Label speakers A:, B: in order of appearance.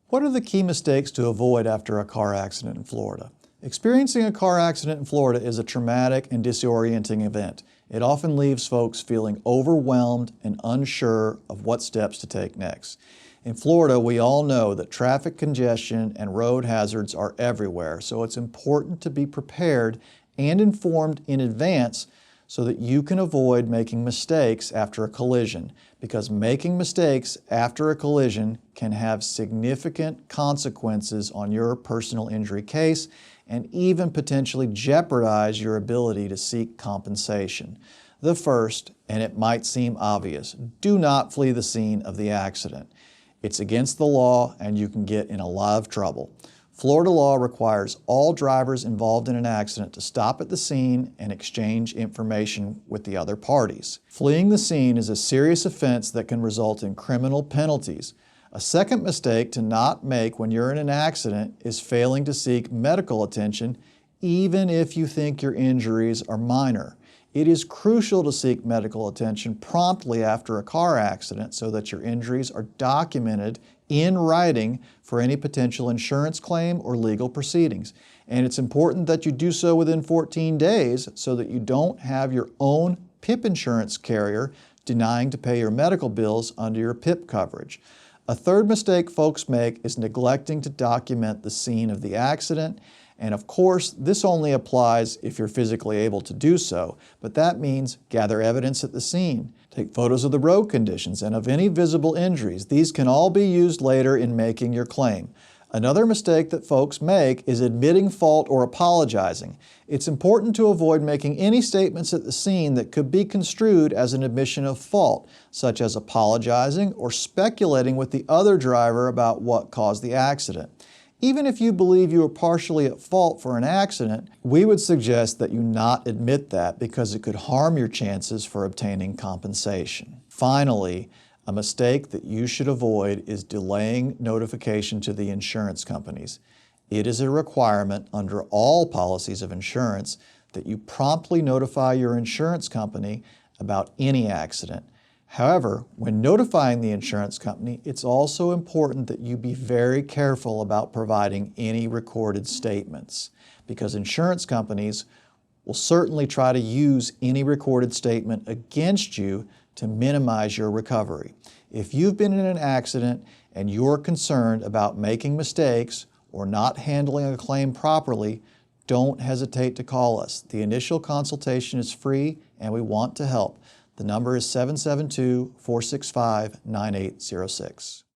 A: What are the key mistakes to avoid after a car accident in Florida? Experiencing a car accident in Florida is a traumatic and disorienting event. It often leaves folks feeling overwhelmed and unsure of what steps to take next. In Florida, we all know that traffic congestion and road hazards are everywhere, so it's important to be prepared and informed in advance so that you can avoid making mistakes after a collision, because making mistakes after a collision can have significant consequences on your personal injury case and even potentially jeopardize your ability to seek compensation. The first, and it might seem obvious, do not flee the scene of the accident. It's against the law and you can get in a lot of trouble. Florida law requires all drivers involved in an accident to stop at the scene and exchange information with the other parties. Fleeing the scene is a serious offense that can result in criminal penalties. A second mistake to not make when you're in an accident is failing to seek medical attention, even if you think your injuries are minor. It is crucial to seek medical attention promptly after a car accident so that your injuries are documented in writing for any potential insurance claim or legal proceedings. And it's important that you do so within 14 days so that you don't have your own PIP insurance carrier denying to pay your medical bills under your PIP coverage. A third mistake folks make is neglecting to document the scene of the accident. And of course, this only applies if you're physically able to do so, but that means gather evidence at the scene. Take photos of the road conditions and of any visible injuries. These can all be used later in making your claim. Another mistake that folks make is admitting fault or apologizing. It's important to avoid making any statements at the scene that could be construed as an admission of fault, such as apologizing or speculating with the other driver about what caused the accident. Even if you believe you were partially at fault for an accident, we would suggest that you not admit that because it could harm your chances for obtaining compensation. Finally, a mistake that you should avoid is delaying notification to the insurance companies. It is a requirement under all policies of insurance that you promptly notify your insurance company about any accident. However, when notifying the insurance company, it's also important that you be very careful about providing any recorded statements, because insurance companies will certainly try to use any recorded statement against you to minimize your recovery. If you've been in an accident and you're concerned about making mistakes or not handling a claim properly, don't hesitate to call us. The initial consultation is free and we want to help. The number is 772-465-9806.